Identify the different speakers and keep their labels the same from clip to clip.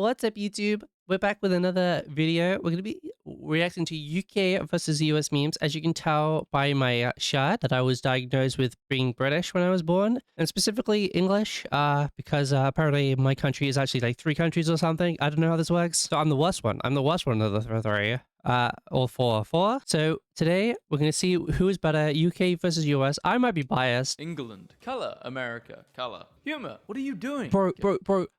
Speaker 1: What's up, YouTube? We're back with another video. We're going to be reacting to UK versus US memes. As you can tell by my shirt, that I was diagnosed with being British when I was born, and specifically English, because apparently my country is actually like 3 countries or something. I don't know how this works. So I'm the worst one. I'm the worst one of the 3. All 4. So today we're going to see who is better, UK versus US. I might be biased.
Speaker 2: England. Color. America. Color. Humor. What are you doing?
Speaker 1: Bro,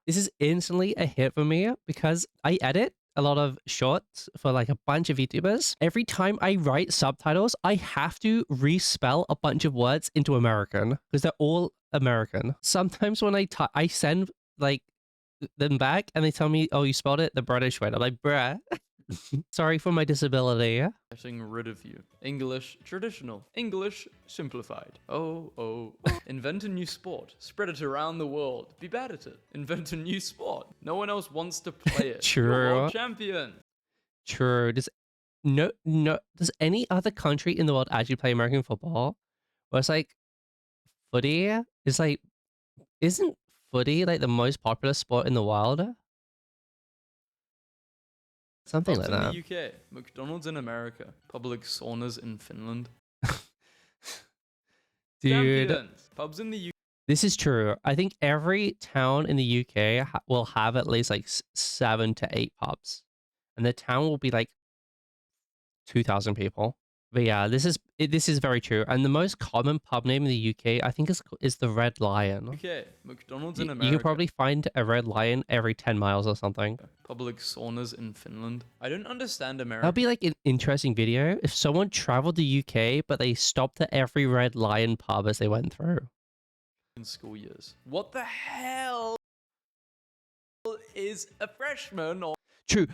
Speaker 1: this is instantly a hit for me because I edit a lot of shorts for like a bunch of VTubers. Every time I write subtitles, I have to respell a bunch of words into American because they're all American. Sometimes when I send like them back and they tell me, oh, you spelled it the British way. I'm like, bruh. Sorry for my disability.
Speaker 2: Getting rid of you. English traditional. English simplified. Oh. Invent a new sport. Spread it around the world. Be bad at it. Invent a new sport. No one else wants to play it.
Speaker 1: True.
Speaker 2: You're world champion.
Speaker 1: True. Does any other country in the world actually play American football? Where it's like footy is like, isn't footy like the most popular sport in the world? Something
Speaker 2: Pubs
Speaker 1: like that.
Speaker 2: in the UK. McDonald's in America. Public saunas in Finland.
Speaker 1: Dude,
Speaker 2: Champions. Pubs in the UK.
Speaker 1: this is true. I think every town in the UK will have at least like 7 to 8 pubs, and the town will be like 2,000 people. But yeah, this is very true. And the most common pub name in the UK, I think, is the Red Lion.
Speaker 2: UK. McDonald's in
Speaker 1: You
Speaker 2: America.
Speaker 1: can probably find a Red Lion every 10 miles or something.
Speaker 2: Public saunas in Finland. I don't understand America.
Speaker 1: That'd be like an interesting video if someone traveled to UK, but they stopped at every Red Lion pub as they went through.
Speaker 2: In school years. What the hell is a freshman or
Speaker 1: True.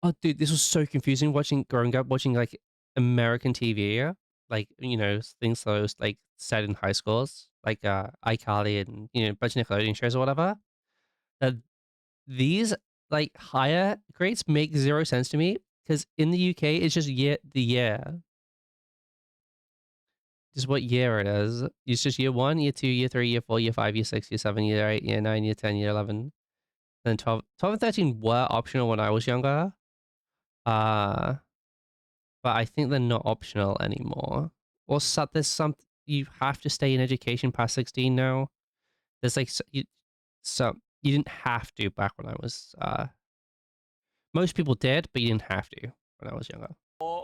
Speaker 1: Oh, dude, this was so confusing growing up watching like American TV, like, you know, things that was like set in high schools, like iCarly and, you know, a bunch of Nickelodeon shows or whatever. That these like higher grades make 0 sense to me because in the UK it's just the year. Just what year it is. It's just year 1, year 2, year 3, year 4, year 5, year 6, year 7, year 8, year 9, year 10, year 11. Then 12 and 13 were optional when I was younger. But I think they're not optional anymore. Or there's some, you have to stay in education past 16 now. There's like, you didn't have to back when I was, most people did, but you didn't have to when I was younger.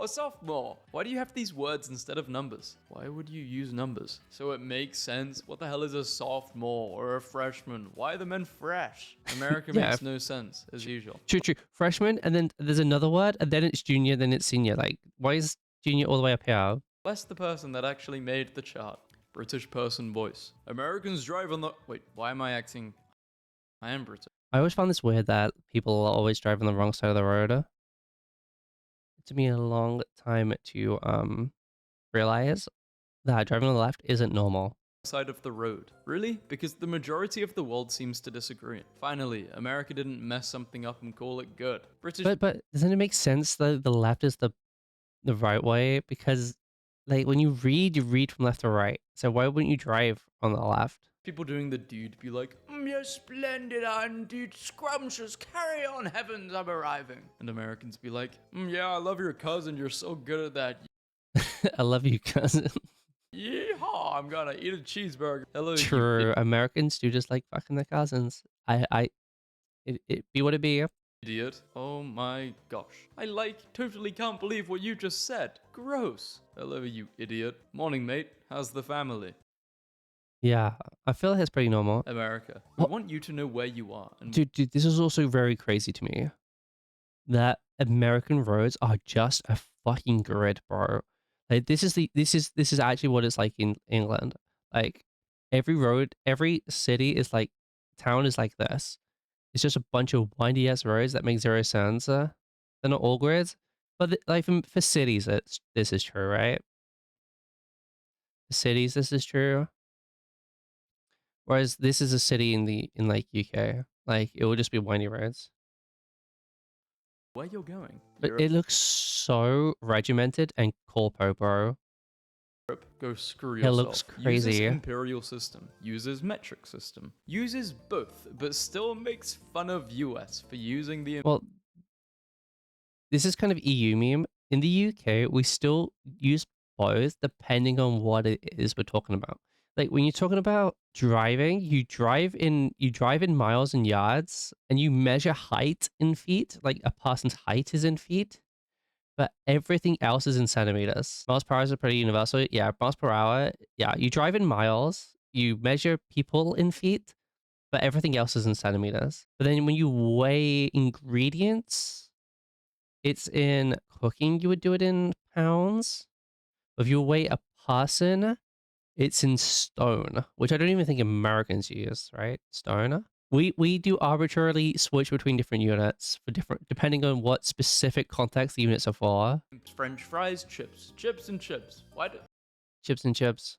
Speaker 2: a sophomore? Why do you have these words instead of numbers? Why would you use numbers? So it makes sense. What the hell is a sophomore or a freshman? Why are the men fresh? America
Speaker 1: Yeah,
Speaker 2: makes no sense, as usual.
Speaker 1: True. Freshman, and then there's another word, and then it's junior, then it's senior. Like, why is junior all the way up here?
Speaker 2: Bless the person that actually made the chart. British person voice. Americans drive on the... Wait, why am I acting... I am British.
Speaker 1: I always found this weird that people are always driving the wrong side of the road. It took me a long time to realize that driving on the left isn't normal.
Speaker 2: Side of the road. Really? Because the majority of the world seems to disagree. Finally, America didn't mess something up and call it good. British...
Speaker 1: But doesn't it make sense that the left is the right way? Because like when you read from left to right. So why wouldn't you drive on the left?
Speaker 2: People doing the dude be like, you're splendid, and dude, scrumptious, carry on, heavens, I'm arriving. And Americans be like, yeah, I love your cousin, you're so good at that.
Speaker 1: I love you, cousin.
Speaker 2: Yeehaw, I'm gonna eat a cheeseburger. Hello,
Speaker 1: True, Americans do just like fucking their cousins. It be what it be.
Speaker 2: Idiot. Oh my gosh. I totally can't believe what you just said. Gross. Hello, you idiot. Morning, mate. How's the family?
Speaker 1: Yeah, I feel like that's pretty normal.
Speaker 2: America. We want you to know where you are. And
Speaker 1: Dude, this is also very crazy to me. That American roads are just a fucking grid, bro. Like this is actually what it's like in England. Like every road, every city is like, town is like this. It's just a bunch of windy ass roads that make 0 sense. They're not all grids, but like for cities, this is true, right? For cities, this is true. Whereas this is a city in like UK, like it will just be windy roads.
Speaker 2: where you're going.
Speaker 1: But it looks so regimented and corpo, bro.
Speaker 2: Go screw
Speaker 1: It looks
Speaker 2: yourself. Uses
Speaker 1: crazy.
Speaker 2: imperial system. Uses metric system. Uses both, but still makes fun of US for using the
Speaker 1: Well, this is kind of EU meme. In the UK, we still use both depending on what it is we're talking about. Like when you're talking about driving, you drive in miles and yards and you measure height in feet, like a person's height is in feet, but everything else is in centimeters. Miles per hour is pretty universal. Yeah, miles per hour. Yeah, you drive in miles, you measure people in feet, but everything else is in centimeters. But then when you weigh ingredients, it's in cooking, you would do it in pounds. If you weigh a person, it's in stone, which I don't even think Americans use, right? Stone. We do arbitrarily switch between different units for different depending on what specific context the units are for.
Speaker 2: French fries, chips and chips.
Speaker 1: Chips and chips.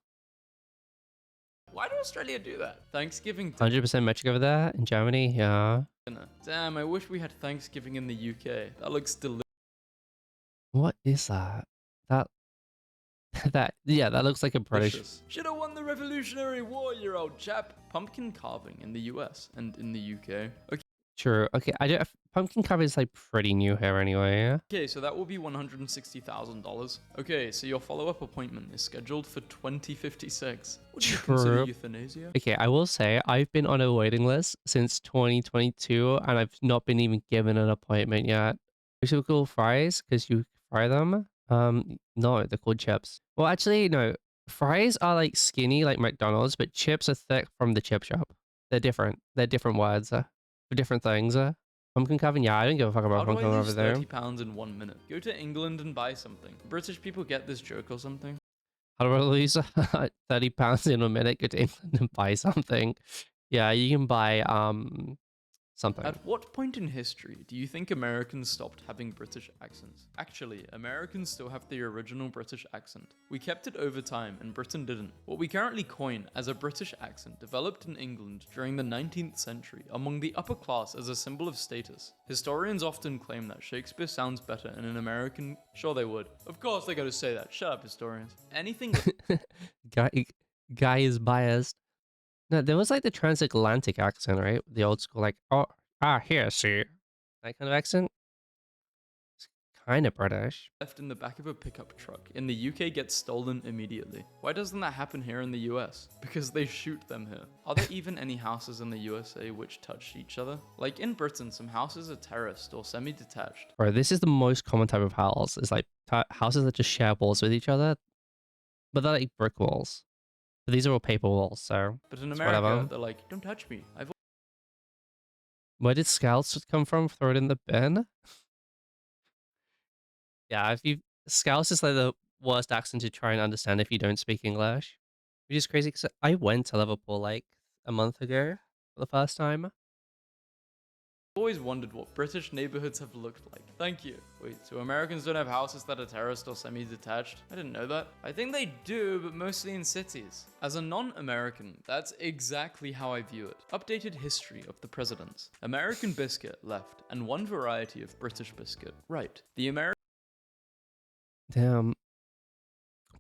Speaker 2: Why do Australia do that? Thanksgiving
Speaker 1: 100% metric over there in Germany, yeah.
Speaker 2: dinner. Damn, I wish we had Thanksgiving in the UK. That looks delicious.
Speaker 1: What is that? That that looks like a British.
Speaker 2: Should have won the Revolutionary War, you old chap. Pumpkin carving in the US and in the UK.
Speaker 1: True. Okay, I don't. Pumpkin carving is like pretty new here anyway.
Speaker 2: Okay, so that will be $160,000. Okay, so your follow-up appointment is scheduled for 2056. Would you consider
Speaker 1: True.
Speaker 2: euthanasia?
Speaker 1: Okay, I will say I've been on a waiting list since 2022, and I've not been even given an appointment yet. We should call fries because you fry them. No, they're called chips. Well, actually, no. Fries are like skinny, like McDonald's, but chips are thick from the chip shop. They're different. They're different words for different things. Pumpkin carving, yeah, I don't give a fuck about
Speaker 2: How do I
Speaker 1: pumpkin over
Speaker 2: lose
Speaker 1: there.
Speaker 2: 30 pounds in 1 minute? Go to England and buy something. British people get this joke or something?
Speaker 1: How do I lose 30 pounds in a minute? Go to England and buy something. Yeah, you can buy something.
Speaker 2: At what point in history do you think Americans stopped having British accents? Actually, Americans still have the original British accent. We kept it over time and Britain didn't. What we currently coin as a British accent developed in England during the 19th century among the upper class as a symbol of status. Historians often claim that Shakespeare sounds better in an American... Sure they would. Of course they gotta say that. Shut up, historians. Anything...
Speaker 1: Guy is biased. No, there was like the transatlantic accent, right? The old school, like, oh, here, see. That kind of accent. It's kind of British.
Speaker 2: left in the back of a pickup truck in the UK gets stolen immediately. Why doesn't that happen here in the US? Because they shoot them here. Are there even any houses in the USA which touch each other? Like in Britain, some houses are terraced or semi-detached.
Speaker 1: Bro, this is the most common type of house. It's like houses that just share walls with each other, but they're like brick walls. But these are all paper walls, so
Speaker 2: But in
Speaker 1: it's
Speaker 2: America,
Speaker 1: whatever.
Speaker 2: they're like, don't touch me.
Speaker 1: Where did scouts come from? Throw it in the bin? Yeah, if you scouts is like the worst accent to try and understand if you don't speak English, which is crazy because I went to Liverpool like a month ago for the first time.
Speaker 2: always wondered what British neighborhoods have looked like. Thank you. Wait, so Americans don't have houses that are terraced or semi-detached? I didn't know that. I think they do, but mostly in cities. As a non-American, that's exactly how I view it. Updated history of the presidents. American biscuit, left, and one variety of British biscuit, right. The American
Speaker 1: Damn.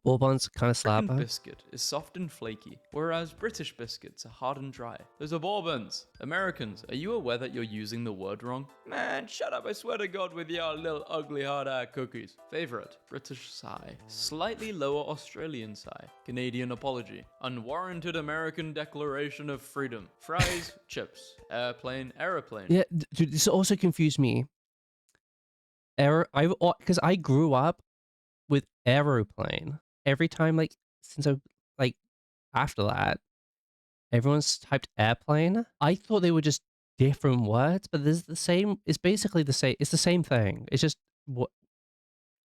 Speaker 1: Bourbon's kind of slapper.
Speaker 2: biscuit is soft and flaky, whereas British biscuits are hard and dry. Those are Bourbons. Americans, are you aware that you're using the word wrong? Man, shut up, I swear to God, with your little ugly hard-eye cookies. Favorite, British sigh. Slightly lower Australian sigh. Canadian apology. Unwarranted American declaration of freedom. Fries, chips. Airplane, aeroplane.
Speaker 1: Yeah, dude, this also confused me. Because I grew up with aeroplane. Every time, like, since like, after that, everyone's typed airplane. I thought they were just different words, but there's the same, it's basically the same, it's the same thing. It's just what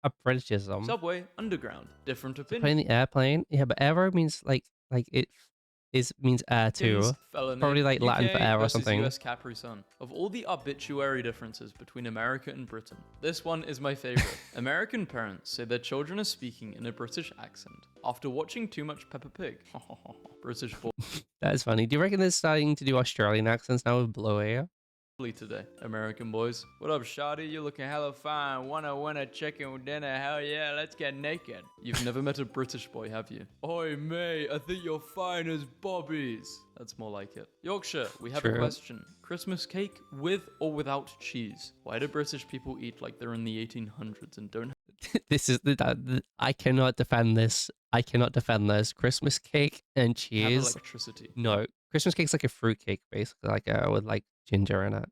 Speaker 1: a Britishism.
Speaker 2: Subway, underground. Different opinion.
Speaker 1: Playing the airplane, yeah, but aero means like it means air too.
Speaker 2: Felony,
Speaker 1: Probably like Latin for
Speaker 2: UK
Speaker 1: air or
Speaker 2: versus
Speaker 1: something.
Speaker 2: US Capri Sun. Of all the obituary differences between America and Britain, this one is my favorite. American parents say their children are speaking in a British accent after watching too much Peppa Pig. British
Speaker 1: That is funny. Do you reckon they're starting to do Australian accents now with Blue Air?
Speaker 2: today, American boys. What up, shawty? You looking hella fine. Wanna win a chicken dinner? Hell yeah, let's get naked. You've never met a British boy, have you? Oi, mate, I think you're fine as bobbies. That's more like it. Yorkshire, we have a
Speaker 1: True.
Speaker 2: question. Christmas cake with or without cheese? Why do British people eat like they're in the 1800s and don't
Speaker 1: This is I cannot defend this. I cannot defend this. Christmas cake and
Speaker 2: have
Speaker 1: cheese.
Speaker 2: electricity?
Speaker 1: No, Christmas cake's like a fruit cake, basically, like with like ginger in it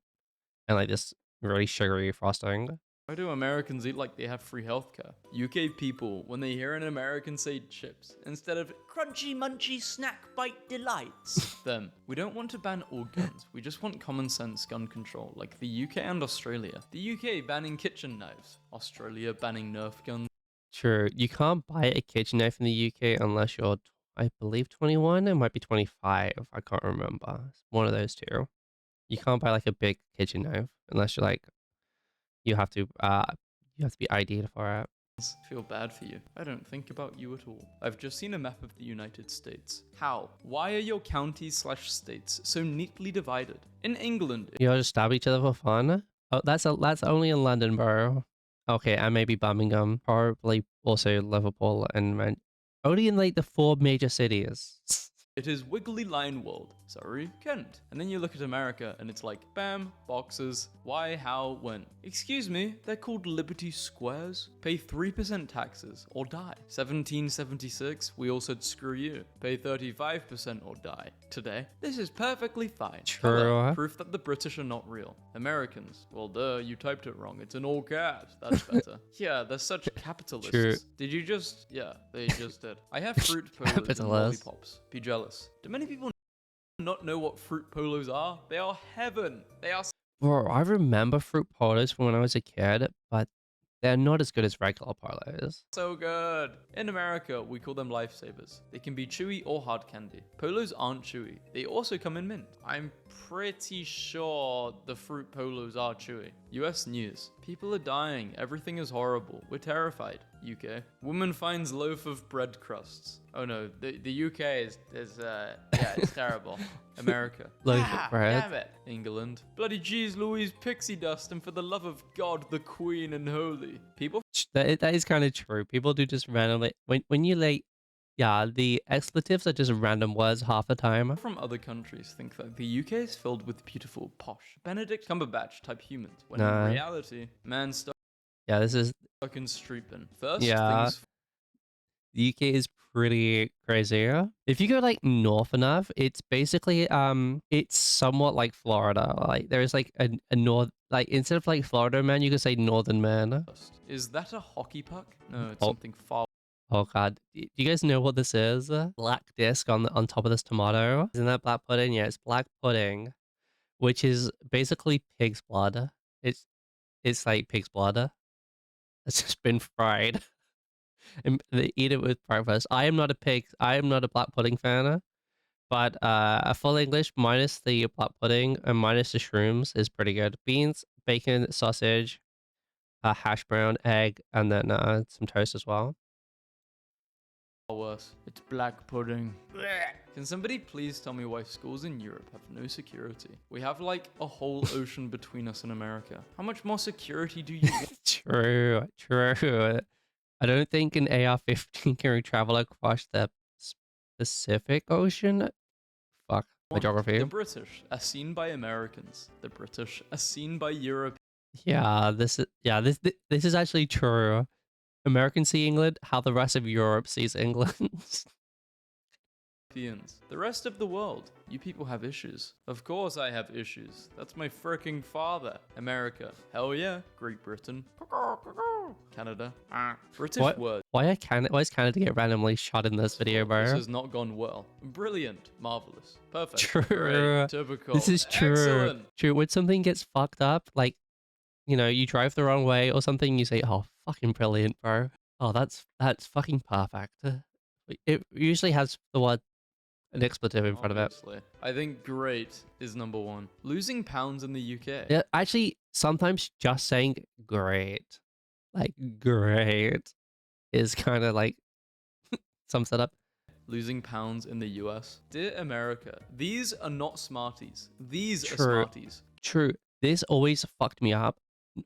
Speaker 1: and like this really sugary frosting.
Speaker 2: Why do Americans eat like they have free healthcare? UK people, when they hear an American say chips, instead of crunchy munchy snack bite delights, them. We don't want to ban all guns, we just want common sense gun control, like the UK and Australia. The UK banning kitchen knives, Australia banning Nerf guns.
Speaker 1: True, you can't buy a kitchen knife in the UK unless you're, I believe, 21. It might be 25. I can't remember. It's one of those two. You can't buy like a big kitchen knife unless you're like you have to be ID'd for it.
Speaker 2: Feel bad for you. I don't think about you at all. I've just seen a map of the United States. How? Why are your counties/states so neatly divided? In England,
Speaker 1: You all just stab each other for fun? Oh, that's only in London, bro. Okay, and maybe Birmingham, probably also Liverpool and only in like the 4 major cities.
Speaker 2: it is Wiggly Line World. Sorry, Kent. And then you look at America and it's like, bam, boxes. Why, how, when? Excuse me, they're called Liberty Squares. Pay 3% taxes or die. 1776, we all said screw you. Pay 35% or die. Today, this is perfectly fine.
Speaker 1: True.
Speaker 2: Hello, proof that the British are not real. Americans, well duh, you typed it wrong. It's in all caps. That's better. Yeah, they're such capitalists.
Speaker 1: True.
Speaker 2: Did you just? Yeah, they just did. I have fruit polos and
Speaker 1: Capitalists.
Speaker 2: lollipops. Be jealous. Do many people not know what fruit polos are? They are heaven. They are
Speaker 1: Bro, I remember fruit polos from when I was a kid, but they're not as good as regular polos.
Speaker 2: so good. In America, we call them lifesavers. They can be chewy or hard candy. Polos aren't chewy. They also come in mint. I'm pretty sure the fruit polos are chewy. US news. People are dying. Everything is horrible. We're terrified. UK. Woman finds loaf of bread crusts. Oh no, the UK is yeah, it's terrible. America.
Speaker 1: Loaf of bread.
Speaker 2: Damn it. England. Bloody jeez Louise pixie dust, and for the love of God, the Queen and Holy. People
Speaker 1: That is kind of true. People do just randomly when you like, yeah, the expletives are just random words half the time.
Speaker 2: from other countries think that the UK is filled with beautiful, posh, Benedict Cumberbatch type humans, when
Speaker 1: Nah.
Speaker 2: in reality, man stuck
Speaker 1: Yeah, this is
Speaker 2: in street bin. First
Speaker 1: Yeah.
Speaker 2: things
Speaker 1: the UK is pretty crazy. If you go like north enough, it's basically it's somewhat like Florida. Like there's like a north, like instead of like Florida man, you could say northern man.
Speaker 2: first. Is that a hockey puck? No, it's
Speaker 1: Oh.
Speaker 2: something far
Speaker 1: Oh god, do you guys know what this is? Black disc on top of this tomato. Isn't that black pudding? Yeah, it's black pudding, which is basically pig's blood. It's like pig's blood. It's just been fried. And they eat it with breakfast. I am not a black pudding fan, but a full English minus the black pudding and minus the shrooms is pretty good. Beans, bacon, sausage, hash brown, egg, and then some toast as well.
Speaker 2: worse. It's black pudding. Can somebody please tell me why schools in Europe have no security? We have like a whole ocean between us and America. How much more security do you want?
Speaker 1: True. I don't think an AR-15 can travel across the Pacific Ocean. Fuck, my geography.
Speaker 2: The British are seen by Americans. The British are seen by Europeans.
Speaker 1: Yeah, this is actually true. Americans see England how the rest of Europe sees England.
Speaker 2: The rest of the world, you people have issues. Of course I have issues. That's my fricking father. America, hell yeah. Great Britain, Canada, British word.
Speaker 1: Why is Canada get randomly shot in this video, bro?
Speaker 2: This has not gone well. Brilliant, marvelous, perfect,
Speaker 1: True.
Speaker 2: great, typical.
Speaker 1: This is true.
Speaker 2: Excellent.
Speaker 1: True. When something gets fucked up, like, you know, you drive the wrong way or something, you say, "Oh, fucking brilliant, bro. Oh, that's fucking perfect." It usually has the word an expletive in front of it.
Speaker 2: Obviously. I think great is number one. Losing pounds in the UK.
Speaker 1: Yeah, actually, sometimes just saying great, like great, is kind of like sums it up.
Speaker 2: Losing pounds in the US. Dear America, these are not Smarties. These are
Speaker 1: True.
Speaker 2: Smarties.
Speaker 1: True. This always fucked me up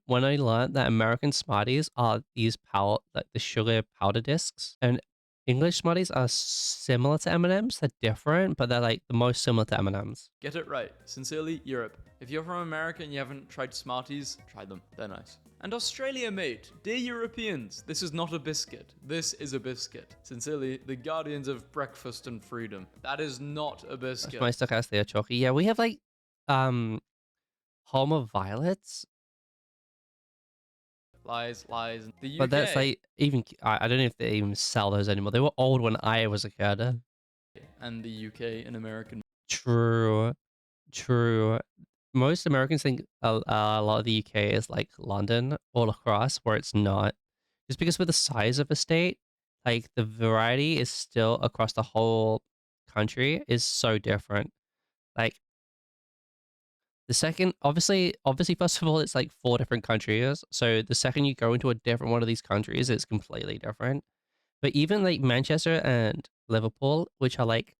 Speaker 1: when I learned that American Smarties are these like the sugar powder discs, and English Smarties are similar to M&Ms. They're different, but they're like the most similar to M&Ms.
Speaker 2: Get it right. Sincerely, Europe. If you're from America and you haven't tried Smarties, try them. They're nice. And Australia, mate. Dear Europeans, this is not a biscuit. This is a biscuit. Sincerely, the guardians of breakfast and freedom. That is not a biscuit.
Speaker 1: My stochastic chalky. Yeah, we have like Home of Violets,
Speaker 2: Lies, lies. The UK.
Speaker 1: but that's like even I don't know if they even sell those anymore. They were old when I was a kid.
Speaker 2: And the UK and American.
Speaker 1: True, true. Most Americans think a lot of the UK is like London all across, where it's not. Just because with the size of a state, like the variety is still across the whole country is so different. Like the second, obviously, first of all, it's like 4 different countries. So the second you go into a different one of these countries, it's completely different. But even like Manchester and Liverpool, which are like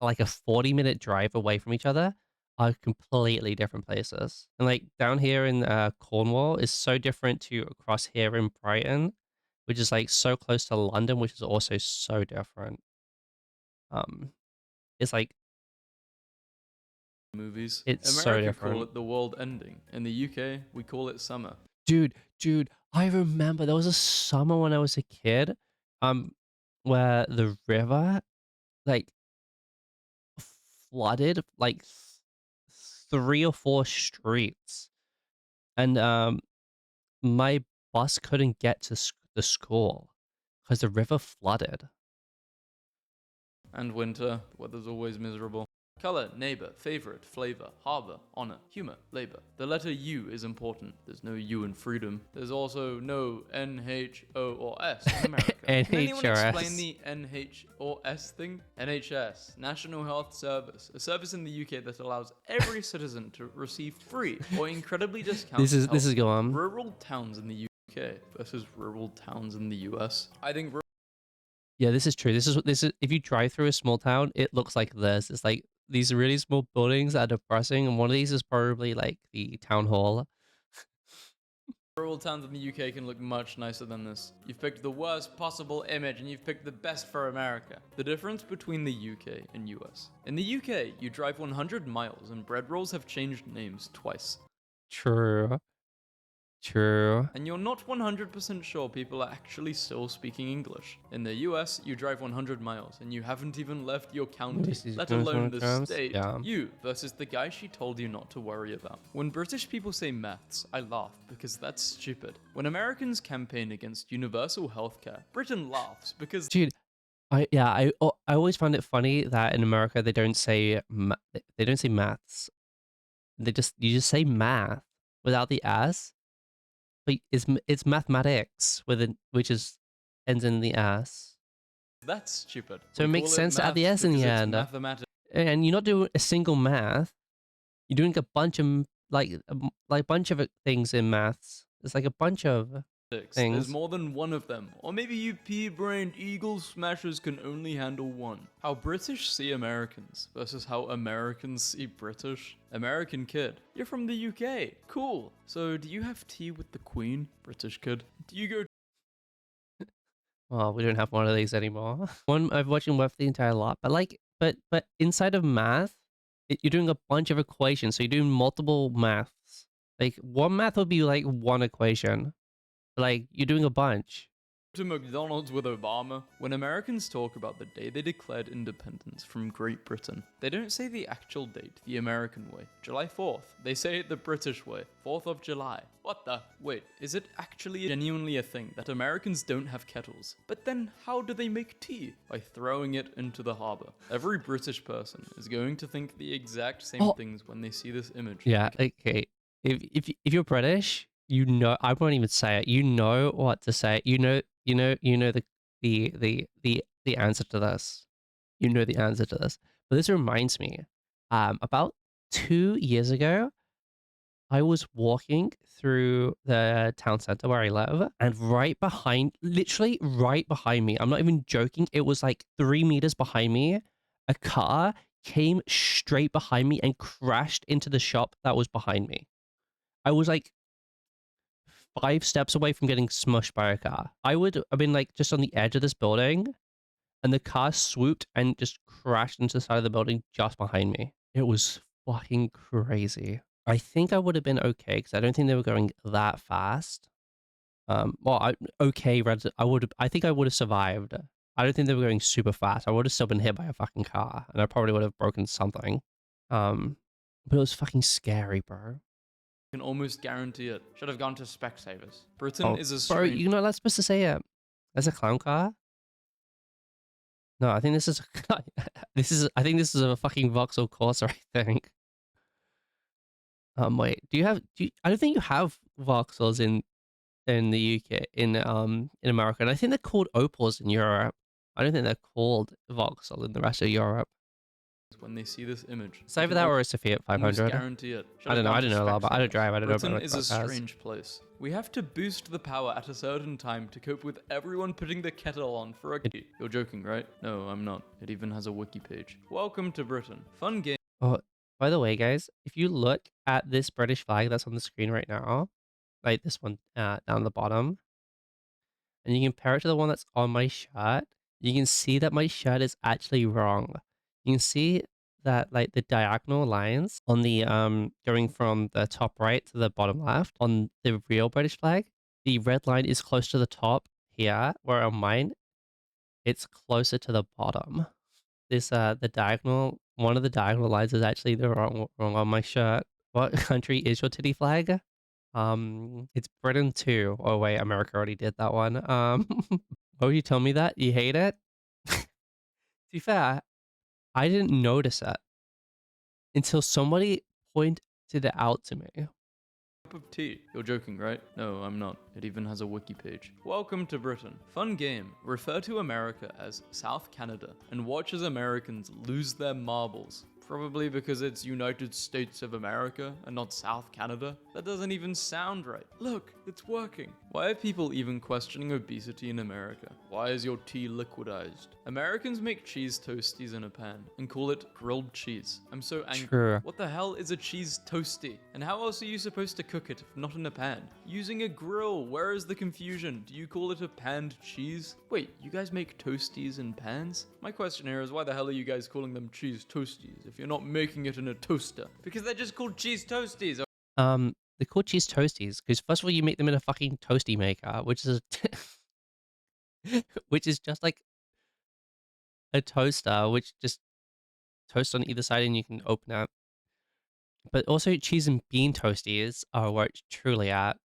Speaker 1: a 40-minute drive away from each other, are completely different places. And like down here in Cornwall is so different to across here in Brighton, which is like so close to London, which is also so different. Um, it's like
Speaker 2: movies.
Speaker 1: it's so
Speaker 2: America call
Speaker 1: different.
Speaker 2: it the world ending. In the UK, we call it summer.
Speaker 1: Dude, I remember there was a summer when I was a kid, where the river like flooded like 3 or 4 streets, and my bus couldn't get to the school because the river flooded.
Speaker 2: And winter, the weather's always miserable. Color, neighbor, favorite, flavor, harbor, honor, humor, labor. The letter U is important. There's no U in freedom. There's also no N, H, O, or S in America. Can anyone explain the N, H, or S thing? NHS, National Health Service, a service in the UK that allows every citizen to receive free or incredibly discounted
Speaker 1: This is go on.
Speaker 2: rural towns in the UK versus rural towns in the US. I think
Speaker 1: Yeah, this is true. This is if you drive through a small town, it looks like this. It's like these really small buildings that are depressing, and one of these is probably like the town hall.
Speaker 2: rural towns in the UK can look much nicer than this. You've picked the worst possible image and you've picked the best for America. The difference between the UK and US. In the UK, you drive 100 miles and bread rolls have changed names twice.
Speaker 1: True. True.
Speaker 2: And you're not 100% sure people are actually still speaking English. In the US, you drive 100 miles and you haven't even left your county, let alone the state.
Speaker 1: Yeah.
Speaker 2: You versus the guy she told you not to worry about. When British people say maths, I laugh because that's stupid. When Americans campaign against universal healthcare, Britain laughs because
Speaker 1: Dude, I always find it funny that in America they don't say maths. You just say math without the s. But it's mathematics which is ends in the s.
Speaker 2: that's stupid.
Speaker 1: So it makes sense to add the s in the end. And you're not doing a single math. You're doing a bunch of bunch of things in maths. It's like a bunch of things.
Speaker 2: There's more than one of them. Or maybe you pea-brained eagle smashers can only handle one. How British see Americans versus how Americans see British. American kid, you're from the UK. Cool. So do you have tea with the Queen? British kid. Do you go
Speaker 1: Well, we don't have one of these anymore. One I've watching Web the entire lot, but inside of math, you're doing a bunch of equations. So you're doing multiple maths. Like one math would be like one equation. Like you're doing a bunch.
Speaker 2: to McDonald's with Obama? When Americans talk about the day they declared independence from Great Britain, they don't say the actual date the American way, July 4th. They say it the British way, 4th of July. What the? Wait, is it actually genuinely a thing that Americans don't have kettles? But then how do they make tea? By throwing it into the harbor. Every British person is going to think the exact same things when they see this image.
Speaker 1: Yeah, okay. If you're British, you know, I won't even say it. You know what to say. You know the answer to this. You know the answer to this. But this reminds me, about 2 years ago, I was walking through the town center where I live, and literally right behind me, I'm not even joking, it was like 3 meters behind me, a car came straight behind me and crashed into the shop that was behind me. I was like 5 steps away from getting smushed by a car. I would have been like just on the edge of this building, and the car swooped and just crashed into the side of the building just behind me. It was fucking crazy. I think I would have been okay because I don't think they were going that fast. Well, okay, I would have. I think I would have survived. I don't think they were going super fast. I would have still been hit by a fucking car, and I probably would have broken something. Um, but it was fucking scary, bro.
Speaker 2: Can almost guarantee it. Should have gone to Specsavers. Britain
Speaker 1: Oh,
Speaker 2: is a
Speaker 1: bro,
Speaker 2: strange
Speaker 1: you're not supposed to say it. As a clown car? No, I think this is this is I think this is a fucking Vauxhall Corsa, I think. Wait, I don't think you have Vauxhalls in the UK in America, and I think they're called Opals in Europe. I don't think they're called Vauxhall in the rest of Europe.
Speaker 2: when they see this image.
Speaker 1: It's
Speaker 2: They
Speaker 1: either
Speaker 2: can
Speaker 1: that or a Fiat
Speaker 2: almost
Speaker 1: 500.
Speaker 2: guarantee it. Should
Speaker 1: I
Speaker 2: have
Speaker 1: don't know.
Speaker 2: gone
Speaker 1: I
Speaker 2: to
Speaker 1: don't know a lot about. I don't
Speaker 2: Specsavers.
Speaker 1: drive. I don't know
Speaker 2: Britain
Speaker 1: about
Speaker 2: is a
Speaker 1: cars.
Speaker 2: strange place. We have to boost the power at a certain time to cope with everyone putting the kettle on for a key. You're joking, right? No, I'm not. It even has a wiki page. Welcome to Britain. Fun game.
Speaker 1: Oh, by the way, guys, if you look at this British flag that's on the screen right now, like this one down the bottom, and you compare it to the one that's on my shirt, you can see that my shirt is actually wrong. You can see that like the diagonal lines on the going from the top right to the bottom left on the real British flag, the red line is close to the top here, where on mine it's closer to the bottom. This the diagonal one of the diagonal lines is actually the wrong on my shirt. What country is your titty flag? It's Britain too. Oh wait, America already did that one. Oh, you tell me that you hate it? To be fair, I didn't notice it until somebody pointed it out to me.
Speaker 2: Cup of tea. You're joking, right? No, I'm not. It even has a wiki page. Welcome to Britain. Fun game. Refer to America as South Canada and watch as Americans lose their marbles. Probably because it's United States of America and not South Canada. That doesn't even sound right. Look, it's working. Why are people even questioning obesity in America? Why is your tea liquidized? Americans make cheese toasties in a pan and call it grilled cheese. I'm so angry.
Speaker 1: Sure.
Speaker 2: What the hell is a cheese toasty? And how else are you supposed to cook it if not in a pan? Using a grill, where is the confusion? Do you call it a panned cheese? Wait, you guys make toasties in pans? My question here is why the hell are you guys calling them cheese toasties if you're not making it in a toaster? Because they're just called cheese toasties.
Speaker 1: They're called cheese toasties because first of all, you make them in a fucking toasty maker, which is which is just like a toaster, which just toasts on either side and you can open it. But also, cheese and bean toasties are where it's truly at,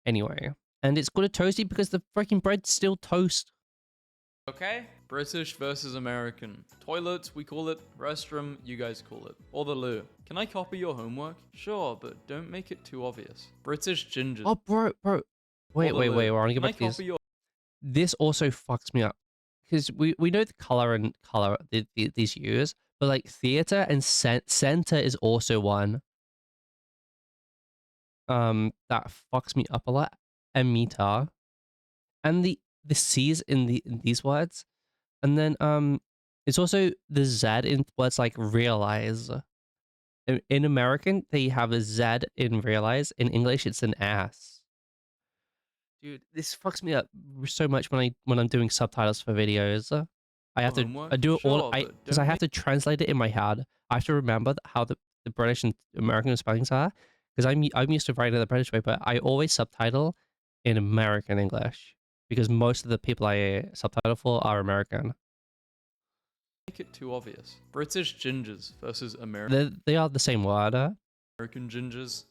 Speaker 1: anyway. And it's called a toasty because the freaking bread's still toast.
Speaker 2: Okay? British versus American. Toilets, we call it. Restroom, you guys call it. Or the loo. Can I copy your homework? Sure, but don't make it too obvious. British ginger.
Speaker 1: Oh, bro. Wait. I want to get back to these. This also fucks me up because we know the color and color these hues, but like theater and center is also one. That fucks me up a lot. And meter, and the C's in these words, and then it's also the Z in words like realize. In American, they have a Z in realize. In English, it's an ass. Dude, this fucks me up so much when I'm doing subtitles for videos. I have to
Speaker 2: homework?
Speaker 1: I do it all
Speaker 2: Sure,
Speaker 1: I
Speaker 2: but
Speaker 1: because
Speaker 2: don't
Speaker 1: I have
Speaker 2: make-
Speaker 1: to translate it in my head. I have to remember how the British and American spellings are because I'm used to writing the British way, but I always subtitle in American English because most of the people I subtitle for are American.
Speaker 2: Make it too obvious. British gingers versus American
Speaker 1: They are the same word.
Speaker 2: gingers.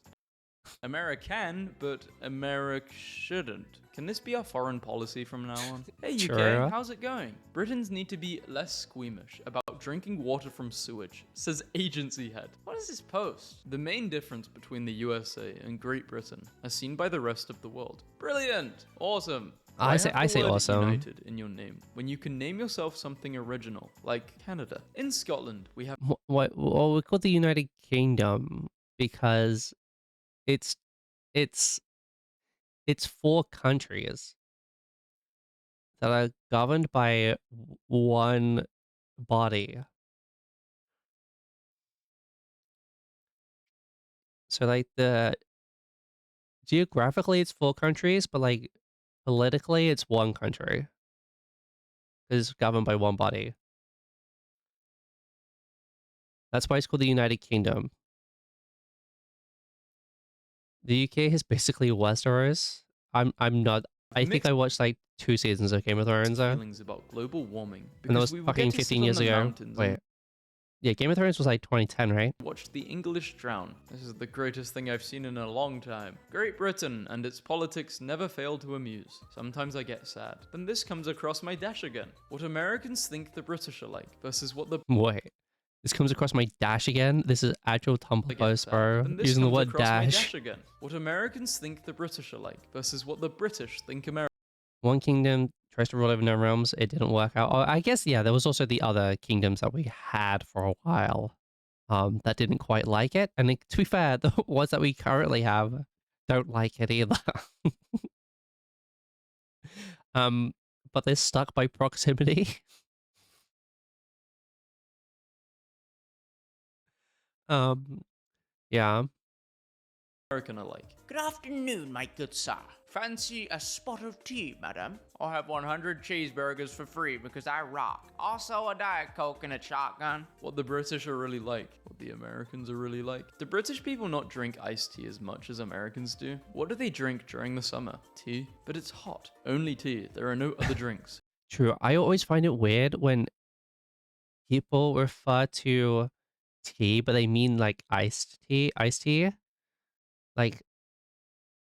Speaker 2: American, but Americ shouldn't. Can this be our foreign policy from now on? Hey UK,
Speaker 1: Sure.
Speaker 2: how's it going? Britons need to be less squeamish about drinking water from sewage, says agency head. What is this post? The main difference between the USA and Great Britain, as seen by the rest of the world. Brilliant! Awesome!
Speaker 1: I say
Speaker 2: have the word
Speaker 1: awesome.
Speaker 2: United in your name when you can name yourself something original, like Canada. In Scotland, we have
Speaker 1: Well, we call it the United Kingdom because it's it's it's 4 countries that are governed by one body. So like geographically it's 4 countries, but like politically it's one country. It's governed by one body. That's why it's called the United Kingdom. The UK is basically Westeros. I'm not. I think
Speaker 2: Mixed
Speaker 1: I watched like 2 seasons of Game of Thrones though,
Speaker 2: feelings about global warming
Speaker 1: and that
Speaker 2: because
Speaker 1: was
Speaker 2: we will get
Speaker 1: fucking
Speaker 2: to sit
Speaker 1: 15
Speaker 2: on
Speaker 1: years
Speaker 2: the
Speaker 1: ago.
Speaker 2: mountains
Speaker 1: Wait,
Speaker 2: and
Speaker 1: yeah, Game of Thrones was like 2010, right?
Speaker 2: watch the English drown. This is the greatest thing I've seen in a long time. Great Britain and its politics never fail to amuse. Sometimes I get sad. Then this comes across my dash again. What Americans think the British are like versus what the
Speaker 1: Wait, this comes across my dash again. This is actual Tumblr
Speaker 2: get
Speaker 1: post,
Speaker 2: sad.
Speaker 1: bro.
Speaker 2: Then this
Speaker 1: Using the
Speaker 2: comes
Speaker 1: word
Speaker 2: across my
Speaker 1: dash.
Speaker 2: dash again. What Americans think the British are like versus what the British think America.
Speaker 1: One kingdom tries to rule over no realms. It didn't work out. Oh, I guess yeah. There was also the other kingdoms that we had for a while. That didn't quite like it. And to be fair, the ones that we currently have don't like it either. um, but they're stuck by proximity. um, yeah.
Speaker 2: American are like. Good afternoon, my good sir. Fancy a spot of tea, madam? I'll have 100 cheeseburgers for free because I rock. Also a Diet Coke and a shotgun. What the British are really like. What the Americans are really like. Do British people not drink iced tea as much as Americans do? What do they drink during the summer? Tea? But it's hot. Only tea. There are no other drinks.
Speaker 1: True. I always find it weird when people refer to tea, but they mean like iced tea. Like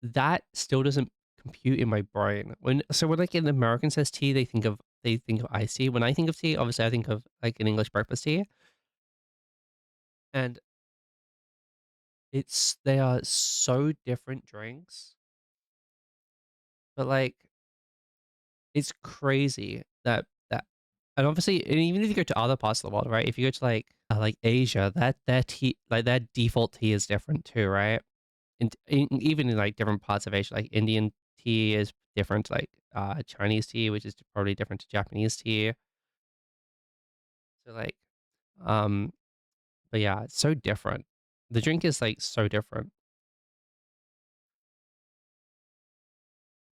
Speaker 1: that still doesn't compute in my brain. When like an American says tea, they think of iced tea. When I think of tea, obviously I think of like an English breakfast tea, and they are so different drinks. But like it's crazy that and obviously and even if you go to other parts of the world, right? If you go to like Asia, that their tea like their default tea is different too, right? And even in like different parts of Asia, like Indian tea is different to like Chinese tea, which is probably different to Japanese tea. So like um but yeah, it's so different. The drink is like so different.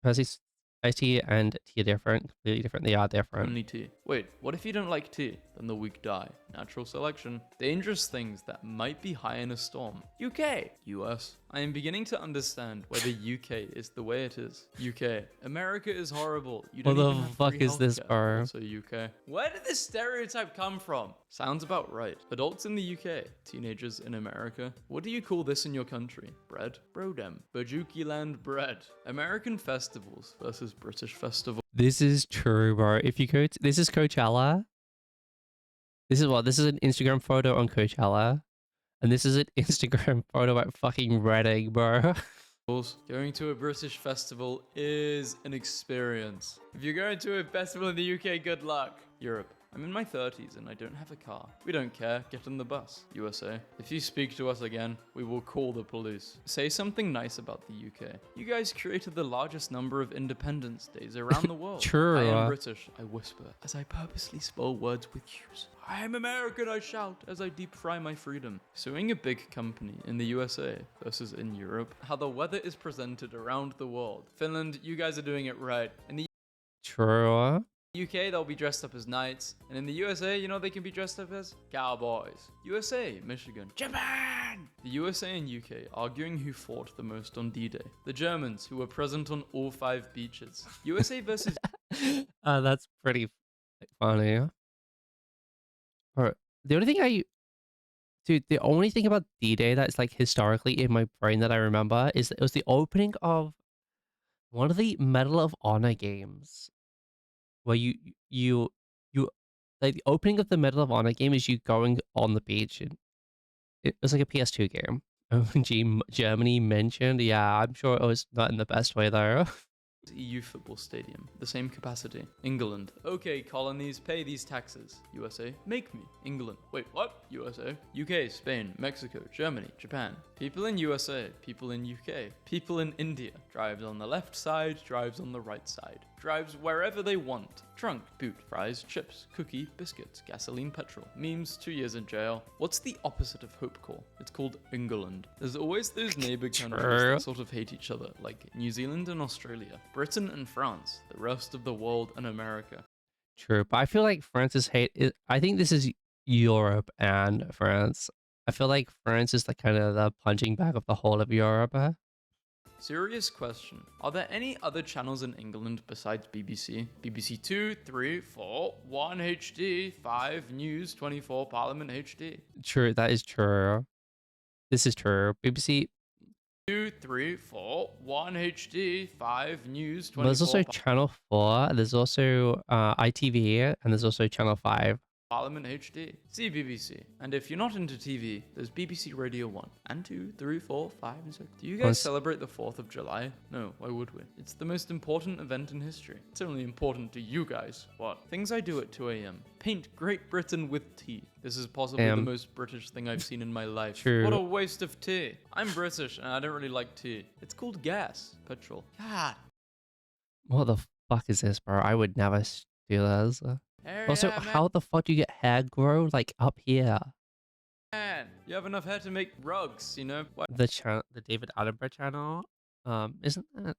Speaker 1: Percy's iced tea and tea are different, completely different. They are different.
Speaker 2: Only tea. Wait, what if you don't like tea? Then the weak die. Natural selection. Dangerous things that might be high in a storm. UK. US. I am beginning to understand why the UK is the way it is. UK. America is horrible. You
Speaker 1: What
Speaker 2: don't
Speaker 1: the
Speaker 2: even have
Speaker 1: fuck
Speaker 2: free
Speaker 1: is this,
Speaker 2: healthcare.
Speaker 1: bro?
Speaker 2: Also UK. Where did this stereotype come from? Sounds about right. Adults in the UK. Teenagers in America. What do you call this in your country? Bread? Brodem. Bajuki land bread. American festivals versus British festivals.
Speaker 1: This is true, bro. If you go to, this is Coachella. This is what? This is an Instagram photo on Coachella. And this is an Instagram photo at fucking Reading, bro.
Speaker 2: Going to a British festival is an experience. If you're going to a festival in the UK, good luck. Europe. I'm in my 30s and I don't have a car. We don't care, get on the bus. USA. If you speak to us again, we will call the police. Say something nice about the UK. You guys created the largest number of Independence Days around the world.
Speaker 1: True.
Speaker 2: I am British, I whisper, as I purposely spell words with Q's. I am American, I shout, as I deep fry my freedom. Suing a big company in the USA versus in Europe. How the weather is presented around the world. Finland, you guys are doing it right. In the
Speaker 1: True.
Speaker 2: UK, they'll be dressed up as knights, and in the USA, you know they can be dressed up as cowboys. USA, Michigan, Japan! The USA and UK arguing who fought the most on D-Day. The Germans, who were present on all 5 beaches. USA versus...
Speaker 1: That's pretty funny. Bro, the only thing dude, the only thing about D-Day that's like historically in my brain that I remember is that it was the opening of one of the Medal of Honor games where you like the opening of the Medal of Honor game is you going on the beach and it was like a PS2 game. OMG, Germany mentioned. Yeah, I'm sure it was not in the best way though.
Speaker 2: EU football stadium, the same capacity. England, okay, colonies, pay these taxes. USA, make me. England, wait, what? USA, UK, Spain, Mexico, Germany, Japan. People in USA, people in UK, people in India. Drives on the left side, drives on the right side. drives wherever they want. Trunk, boot, fries, chips, cookie, biscuits, gasoline, petrol. Memes, 2 years in jail. What's the opposite of Hope Corps? It's called England. There's always those neighbor countries that sort of hate each other, like New Zealand and Australia, Britain and France, the rest of the world and America.
Speaker 1: True, but I feel like France's hate is, I think this is Europe and France. I feel like France is like kind of the punching bag of the whole of Europe.
Speaker 2: Serious question. Are there any other channels in England besides BBC? BBC 2, 3, 4, 1 HD, 5 News, 24 Parliament HD.
Speaker 1: True, that is true. This is true. BBC.
Speaker 2: 2, 3, 4, 1 HD, 5 News, 24
Speaker 1: There's also Channel 4, there's also ITV, and there's also Channel 5.
Speaker 2: Parliament HD. See BBC. And if you're not into TV, there's BBC Radio 1 and 2, 3, 4, 5, and 6. Do you guys celebrate the 4th of July? No, why would we? It's the most important event in history. It's only important to you guys. What? Things I do at 2 a.m. Paint Great Britain with tea. This is possibly the most British thing I've seen in my life.
Speaker 1: True.
Speaker 2: What a waste of tea. I'm British and I don't really like tea. It's called gas. Petrol. God.
Speaker 1: What the fuck is this, bro? I would never do this. Also, how the fuck do you get hair grow like up here?
Speaker 2: Man, you have enough hair to make rugs, you know? What?
Speaker 1: The David Attenborough channel, isn't that?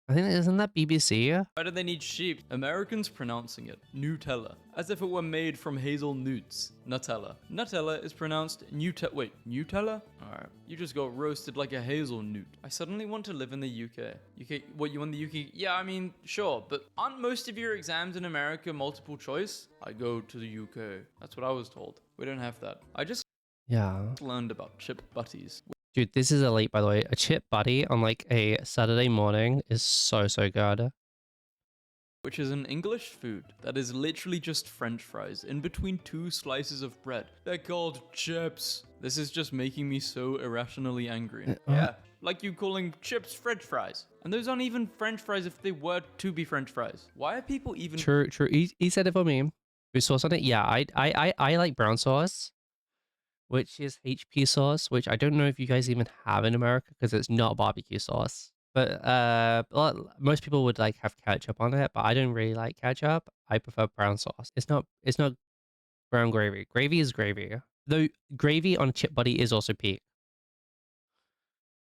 Speaker 1: I think isn't that BBC?
Speaker 2: Why do they need sheep? Americans pronouncing it Nutella, as if it were made from hazelnuts. Nutella. Nutella is pronounced Wait, Nutella? Alright, you just got roasted like a hazelnut. I suddenly want to live in the UK. UK? What, you want the UK? Yeah, I mean, sure, but aren't most of your exams in America multiple choice? I go to the UK. That's what I was told. We don't have that. I just learned about chip butties.
Speaker 1: Dude, this is elite, by the way. A chip buddy on like a Saturday morning is so good.
Speaker 2: Which is an English food that is literally just French fries in between 2 slices of bread. They're called chips. This is just making me so irrationally angry. Yeah, like you calling chips French fries. And those aren't even French fries if they were to be French fries. Why are people even...
Speaker 1: True. He said it for me. With sauce on it? Yeah, I like brown sauce, which is HP sauce, which I don't know if you guys even have in America because it's not barbecue sauce. But most people would like have ketchup on it, but I don't really like ketchup. I prefer brown sauce. It's not brown gravy. Gravy is gravy. Though gravy on a chip buddy is also peak.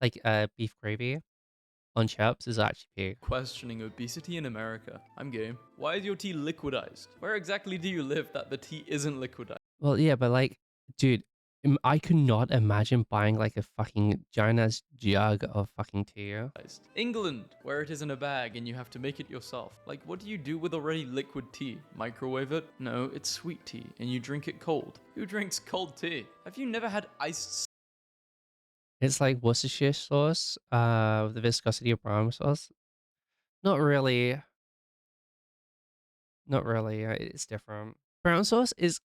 Speaker 1: Like beef gravy on chips is actually peak.
Speaker 2: Questioning obesity in America. I'm game. Why is your tea liquidized? Where exactly do you live that the tea isn't liquidized?
Speaker 1: Well, yeah, but like, dude, I could not imagine buying like a fucking giant ass jug of fucking tea.
Speaker 2: England, where it is in a bag and you have to make it yourself. Like, what do you do with already liquid tea? Microwave it? No, it's sweet tea and you drink it cold. Who drinks cold tea? Have you never had iced...
Speaker 1: It's like Worcestershire sauce with the viscosity of brown sauce. Not really. Not really. It's different. Brown sauce is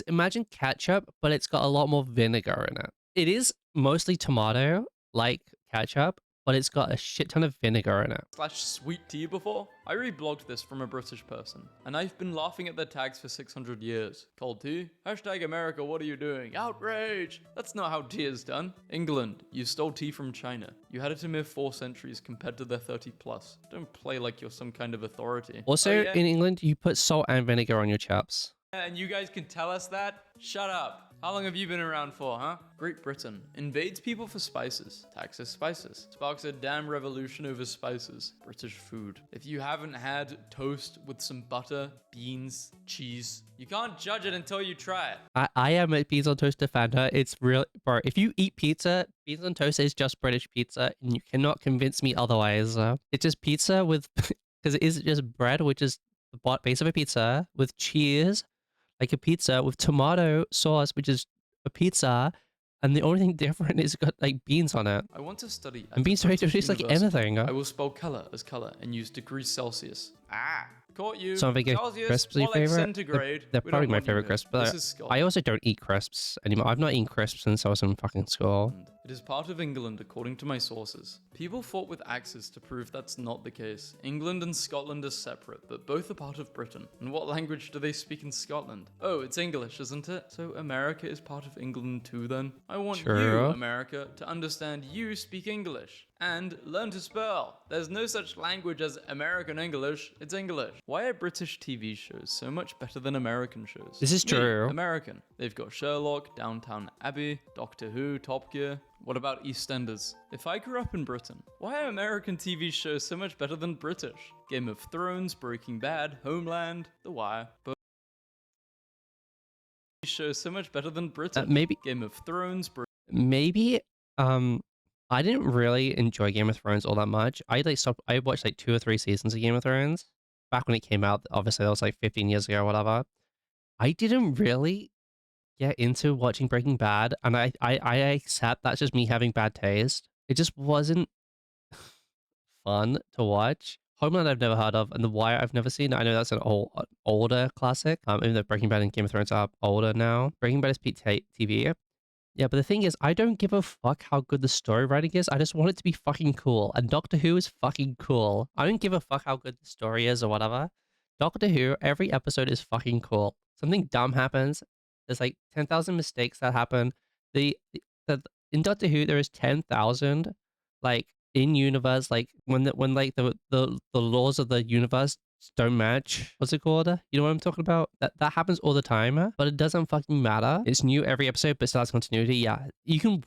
Speaker 1: imagine ketchup, but it's got a lot more vinegar in it. It is mostly tomato, like ketchup, but it's got a shit ton of vinegar in it.
Speaker 2: / sweet tea before? I reblogged this from a British person, and I've been laughing at their tags for 600 years. Cold tea? Hashtag America, what are you doing? Outrage! That's not how tea is done. England, you stole tea from China. You had it a mere 4 centuries compared to their 30 plus. Don't play like you're some kind of authority.
Speaker 1: Also, in England, you put salt and vinegar on your chips.
Speaker 2: And you guys can tell us that? Shut up. How long have you been around for, huh? Great Britain invades people for spices, taxes spices, sparks a damn revolution over spices. British food. If you haven't had toast with some butter, beans, cheese, you can't judge it until you try it.
Speaker 1: I am a pizza on toast defender. It's real, bro. If you eat pizza, pizza on toast is just British pizza, and you cannot convince me otherwise. It's just pizza with, because it is just bread, which is the base of a pizza, with cheese, like a pizza with tomato sauce, which is a pizza, and the only thing different is got like beans on it.
Speaker 2: I want to study.
Speaker 1: And beans don't taste like anything.
Speaker 2: I will spell color as color and use degrees Celsius. Caught you.
Speaker 1: Some big crisps your favorite?
Speaker 2: Centigrade.
Speaker 1: They're probably my favorite crisp, but I also don't eat crisps anymore. I've not eaten crisps since I was in fucking school.
Speaker 2: It is part of England according to my sources. People fought with axes to prove that's not the case. England and Scotland are separate, but both are part of Britain. And what language do they speak in Scotland? Oh, it's English, isn't it? So America is part of England too then? I want you,
Speaker 1: True.
Speaker 2: America, to understand you speak English. And learn to spell. There's no such language as American English, it's English. Why are British TV shows so much better than American shows?
Speaker 1: This is
Speaker 2: Me,
Speaker 1: true.
Speaker 2: American. They've got Sherlock, Downtown Abbey, Doctor Who, Top Gear. What about EastEnders? If I grew up in Britain, why are American TV shows so much better than British? Game of Thrones, Breaking Bad, Homeland, The Wire. But shows so much better than British.
Speaker 1: Maybe,
Speaker 2: Game of Thrones,
Speaker 1: maybe, I didn't really enjoy Game of Thrones all that much. I watched like 2 or 3 seasons of Game of Thrones back when it came out. Obviously, that was like 15 years ago or whatever. I didn't really get into watching Breaking Bad, and I accept that's just me having bad taste. It just wasn't fun to watch. Homeland I've never heard of, and The Wire I've never seen. I know that's an older classic. Even though Breaking Bad and Game of Thrones are older now. Breaking Bad is peak TV. Yeah, but the thing is, I don't give a fuck how good the story writing is. I just want it to be fucking cool. And Doctor Who is fucking cool. I don't give a fuck how good the story is or whatever. Doctor Who, every episode is fucking cool. Something dumb happens. There's like 10,000 mistakes that happen. The in Doctor Who there is 10,000 like in universe, like when like the laws of the universe don't match. What's it called? You know what I'm talking about? That happens all the time, but it doesn't fucking matter. It's new every episode, but still has continuity. Yeah, you can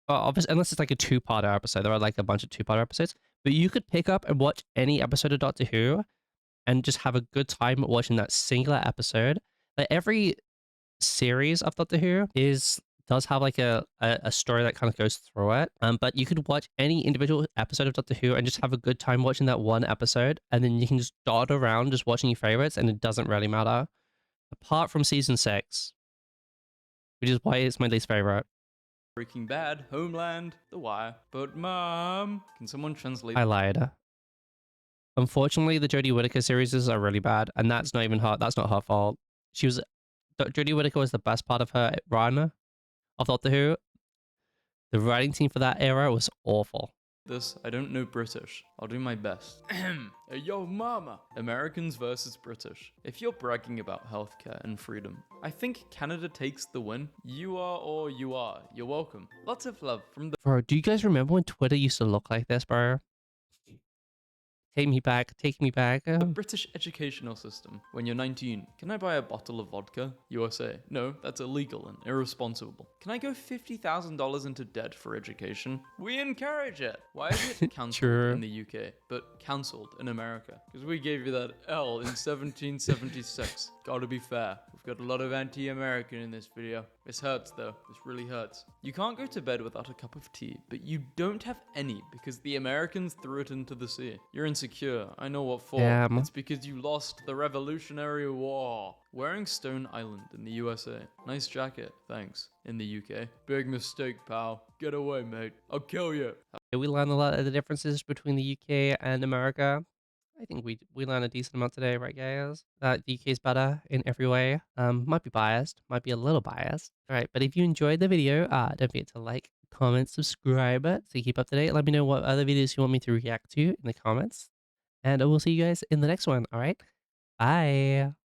Speaker 1: obviously, unless it's like a 2-parter episode. There are like a bunch of 2-parter episodes, but you could pick up and watch any episode of Doctor Who and just have a good time watching that singular episode. Like every series of Doctor Who does have like a story that kind of goes through it. But you could watch any individual episode of Doctor Who and just have a good time watching that one episode, and then you can just dot around just watching your favorites, and it doesn't really matter. Apart from season 6, which is why it's my least favorite.
Speaker 2: Breaking Bad, Homeland, The Wire. But Mom, can someone translate?
Speaker 1: I lied. Unfortunately, the Jodie Whittaker series are really bad, and that's not even her. That's not her fault. Jodie Whittaker was the best part of her run of Doctor Who. The writing team for that era was awful.
Speaker 2: This, I don't know British. I'll do my best. Hey, yo, mama! Americans versus British. If you're bragging about healthcare and freedom, I think Canada takes the win. You are or you are. You're welcome. Lots of love from the...
Speaker 1: Bro, do you guys remember when Twitter used to look like this, bro? Take me back, take me back.
Speaker 2: The British educational system. When you're 19, can I buy a bottle of vodka? USA. No, that's illegal and irresponsible. Can I go $50,000 into debt for education? We encourage it. Why is it cancelled in the UK, but cancelled in America? Because we gave you that L in 1776. Gotta be fair. We've got a lot of anti-American in this video. This hurts though. This really hurts. You can't go to bed without a cup of tea, but you don't have any because the Americans threw it into the sea. You're insecure. I know what for.
Speaker 1: Damn.
Speaker 2: It's because you lost the Revolutionary War. Wearing Stone Island in the USA. Nice jacket. Thanks. In the UK. Big mistake, pal. Get away, mate. I'll kill you.
Speaker 1: We learned a lot of the differences between the UK and America. I think we learned a decent amount today, right, guys? That the UK is better in every way. Might be biased, might be a little biased. All right, but if you enjoyed the video, don't forget to like, comment, subscribe to keep up to date. Let me know what other videos you want me to react to in the comments, and I will see you guys in the next one. All right, bye.